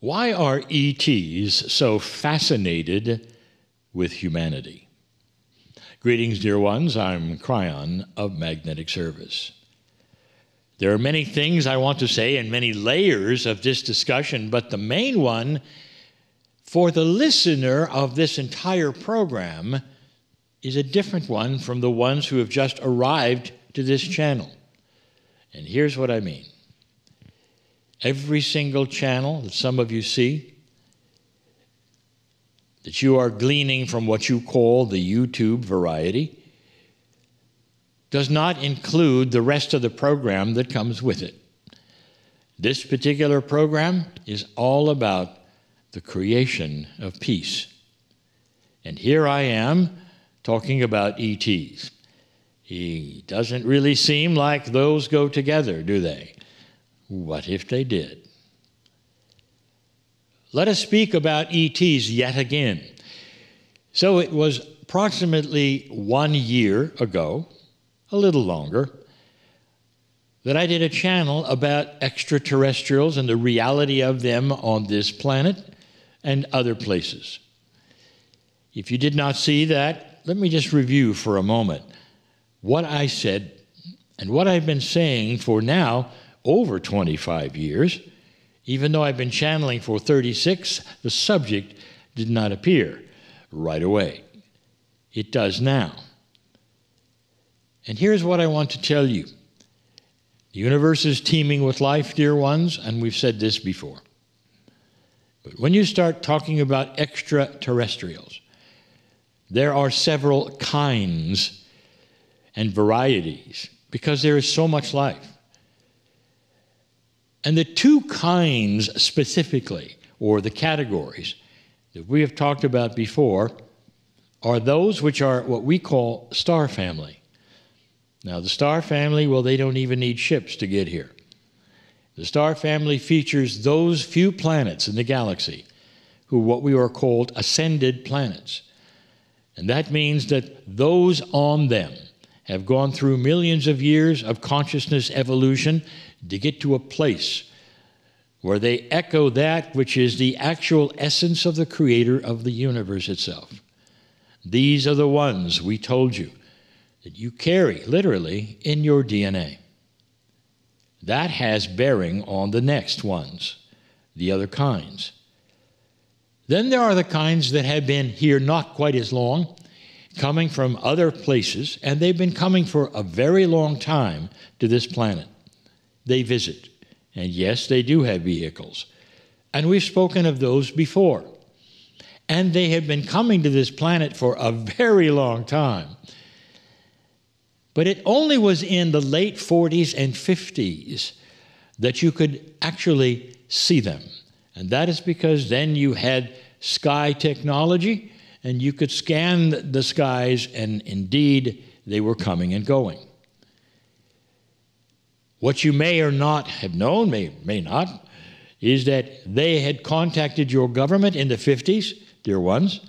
Why are ETs so fascinated with humanity? Greetings, dear ones. I'm Cryon of Magnetic Service. There are many things I want to say and many layers of this discussion, but the main one for the listener of this entire program is a different one from the ones who have just arrived to this channel. And here's what I mean. Every single channel that some of you see, that you are gleaning from what you call the YouTube variety, does not include the rest of the program that comes with it. This particular program is all about the creation of peace. And here I am talking about ETs. It doesn't really seem like those go together, do they? What if they did? Let us speak about ETs yet again. So it was approximately 1 year ago, a little longer, that I did a channel about extraterrestrials and the reality of them on this planet and other places. If you did not see that, let me just review for a moment what I said and what I've been saying for now over 25 years. Even though I've been channeling for 36, the subject did not appear right away. It does now. And here's what I want to tell you. The universe is teeming with life, dear ones, and we've said this before. But when you start talking about extraterrestrials, there are several kinds and varieties because there is so much life. And the two kinds specifically, or the categories that we have talked about before, are those which are what we call star family. Now, the star family, well, they don't even need ships to get here. The star family features those few planets in the galaxy who are what we are called ascended planets. And that means that those on them have gone through millions of years of consciousness evolution to get to a place where they echo that which is the actual essence of the creator of the universe itself. These are the ones we told you that you carry literally in your DNA. That has bearing on the next ones, the other kinds. Then there are the kinds that have been here not quite as long, coming from other places, and they've been coming for a very long time to this planet. They visit, and yes, they do have vehicles. And we've spoken of those before. And they have been coming to this planet for a very long time. But it only was in the late 40s and 50s that you could actually see them. And that is because then you had sky technology, and you could scan the skies, and indeed, they were coming and going. What you may or not have known, may not, is that they had contacted your government in the 50s, dear ones,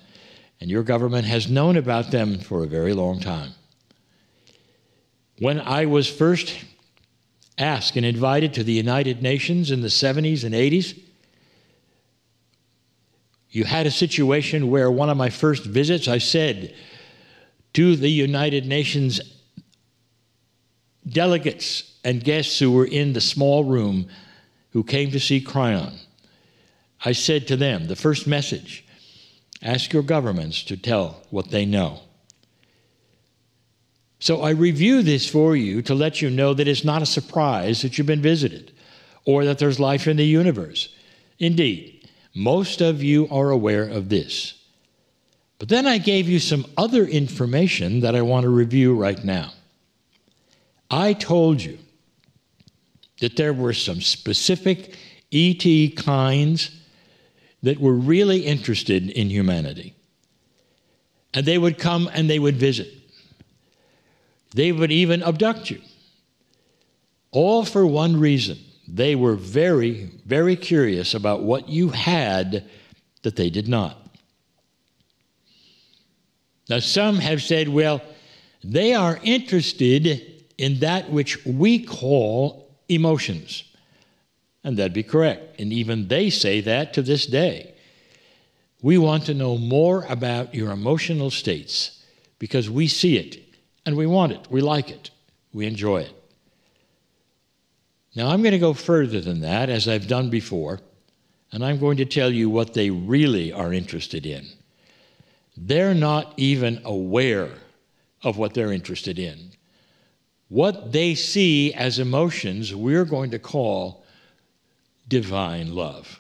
and your government has known about them for a very long time. When I was first asked and invited to the United Nations in the 70s and 80s, you had a situation where one of my first visits, I said to the United Nations delegates and guests who were in the small room who came to see Kryon, I said to them, the first message, ask your governments to tell what they know. So I review this for you to let you know that it's not a surprise that you've been visited or that there's life in the universe. Indeed, most of you are aware of this. But then I gave you some other information that I want to review right now. I told you that there were some specific ET kinds that were really interested in humanity. And they would come and they would visit. They would even abduct you. All for one reason. They were very, very curious about what you had that they did not. Now, some have said, well, they are interested in that which we call emotions. And that'd be correct. And even they say that to this day. We want to know more about your emotional states because we see it and we want it, we like it, we enjoy it. Now I'm going to go further than that, as I've done before, and I'm going to tell you what they really are interested in. They're not even aware of what they're interested in. What they see as emotions, we're going to call divine love.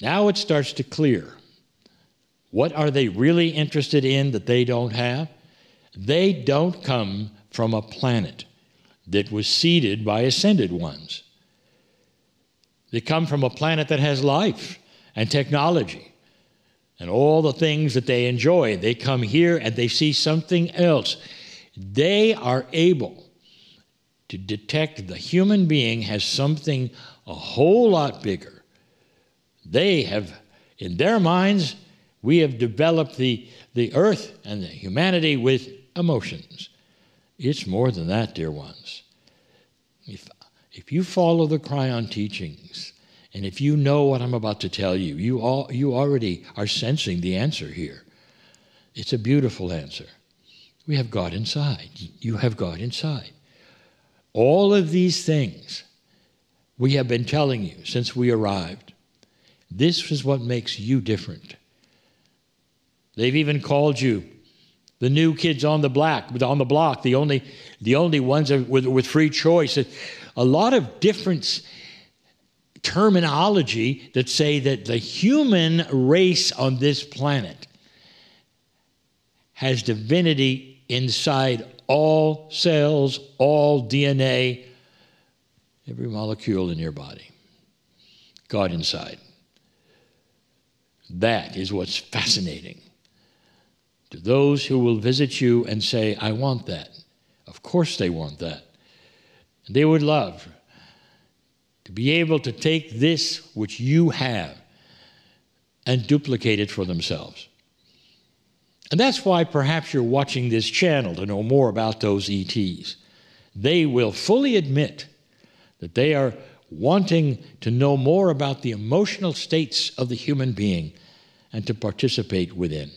Now it starts to clear. What are they really interested in that they don't have? They don't come from a planet that was seeded by ascended ones. They come from a planet that has life and technology and all the things that they enjoy. They come here and they see something else. They are able to detect the human being has something a whole lot bigger. They have, in their minds, we have developed the earth and the humanity with emotions. It's more than that, dear ones. If you follow the Cryon teachings, and if you know what I'm about to tell you, you already are sensing the answer here. It's a beautiful answer. We have God inside. You have God inside. All of these things we have been telling you since we arrived. This is what makes you different. They've even called you the new kids on the block, the only ones with free choice. A lot of different terminology that say that the human race on this planet has divinity inside all cells, all DNA, every molecule in your body. God inside. That is what's fascinating. To those who will visit you and say, I want that. Of course they want that. And they would love to be able to take this which you have and duplicate it for themselves. And that's why perhaps you're watching this channel to know more about those ETs. They will fully admit that they are wanting to know more about the emotional states of the human being and to participate within.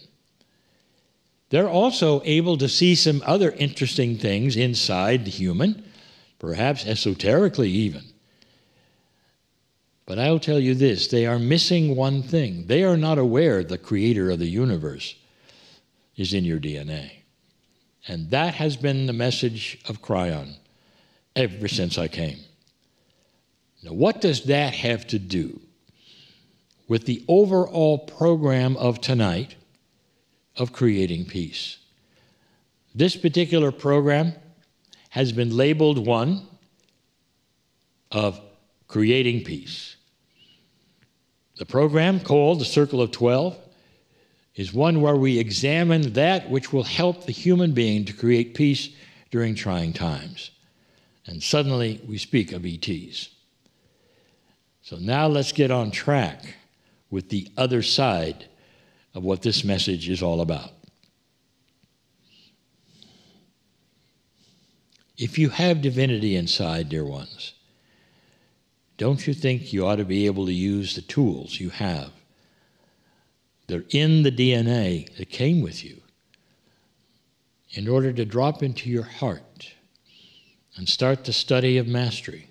They're also able to see some other interesting things inside the human, perhaps esoterically even. But I'll tell you this, they are missing one thing. They are not aware the creator of the universe is in your DNA. And that has been the message of Cryon ever since I came. Now, what does that have to do with the overall program of tonight of creating peace? This particular program has been labeled one of creating peace. The program called the Circle of 12 is one where we examine that which will help the human being to create peace during trying times. And suddenly we speak of ETs. So now let's get on track with the other side of what this message is all about. If you have divinity inside, dear ones, don't you think you ought to be able to use the tools you have? They're in the DNA that came with you in order to drop into your heart and start the study of mastery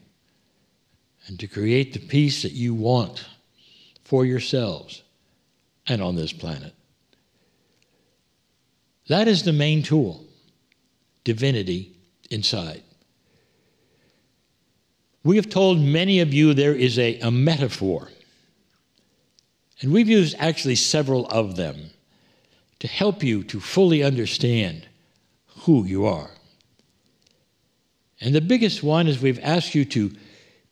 and to create the peace that you want for yourselves and on this planet. That is the main tool, divinity inside. We have told many of you there is a metaphor, and we've used actually several of them to help you to fully understand who you are. And the biggest one is we've asked you to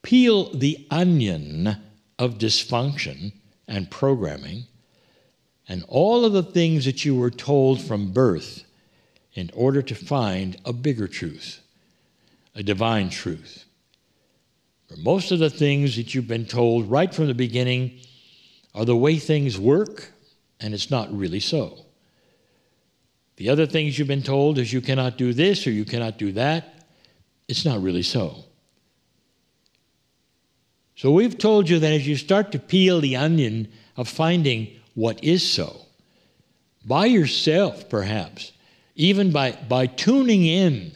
peel the onion of dysfunction and programming and all of the things that you were told from birth in order to find a bigger truth, a divine truth. For most of the things that you've been told right from the beginning are the way things work, and it's not really so. The other things you've been told is you cannot do this or you cannot do that. It's not really so. So we've told you that as you start to peel the onion of finding what is so, by yourself perhaps, even by tuning in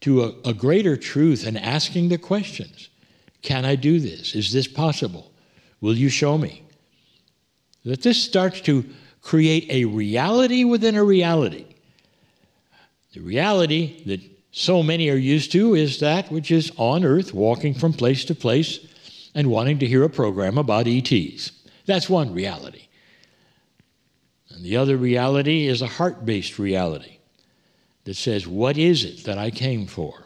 to a greater truth and asking the questions, can I do this? Is this possible? Will you show me? That this starts to create a reality within a reality. The reality that so many are used to is that which is on earth, walking from place to place and wanting to hear a program about ETs. That's one reality. And the other reality is a heart-based reality that says, what is it that I came for?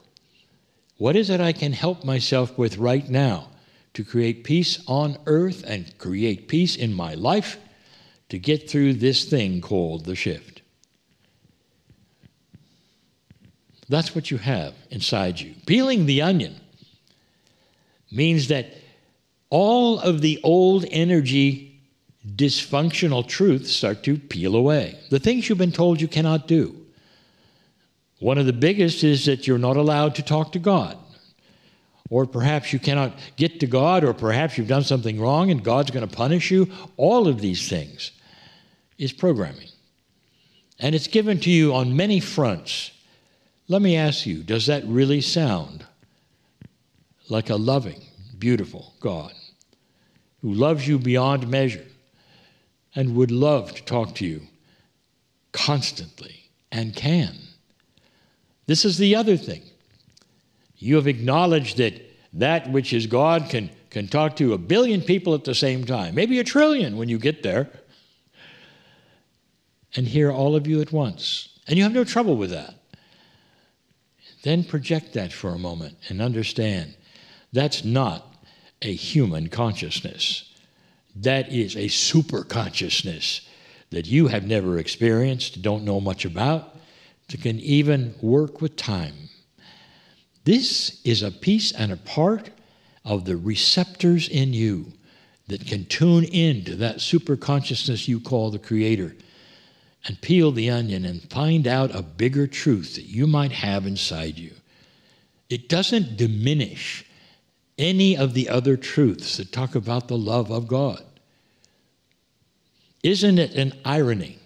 What is it I can help myself with right now to create peace on earth and create peace in my life to get through this thing called the shift? That's what you have inside you. Peeling the onion means that all of the old energy, dysfunctional truths start to peel away. The things you've been told you cannot do. One of the biggest is that you're not allowed to talk to God. Or perhaps you cannot get to God, or perhaps you've done something wrong and God's going to punish you. All of these things is programming. And it's given to you on many fronts. Let me ask you, does that really sound like a loving, beautiful God who loves you beyond measure and would love to talk to you constantly and can? This is the other thing. You have acknowledged that that which is God can talk to 1 billion people at the same time, maybe 1 trillion when you get there, and hear all of you at once. And you have no trouble with that. Then project that for a moment and understand that's not a human consciousness. That is a super consciousness that you have never experienced, don't know much about, that can even work with time. This is a piece and a part of the receptors in you that can tune into that super consciousness you call the Creator and peel the onion and find out a bigger truth that you might have inside you. It doesn't diminish any of the other truths that talk about the love of God. Isn't it an irony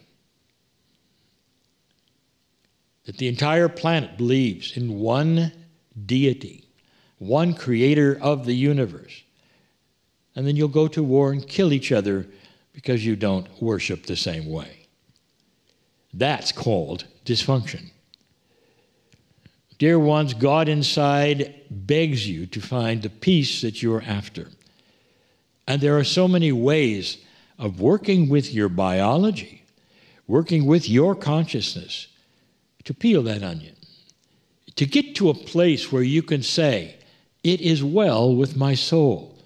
that the entire planet believes in one deity, one creator of the universe, and then you'll go to war and kill each other because you don't worship the same way? That's called dysfunction. Dear ones, God inside begs you to find the peace that you're after. And there are so many ways of working with your biology, working with your consciousness to peel that onion, to get to a place where you can say, it is well with my soul,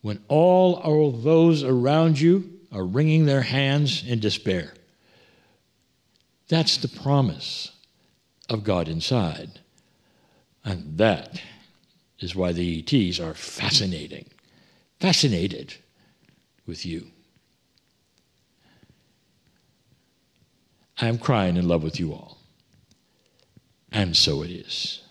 when all those around you are wringing their hands in despair. That's the promise of God inside. And that is why the ETs are fascinated with you. I am crying in love with you all. And so it is.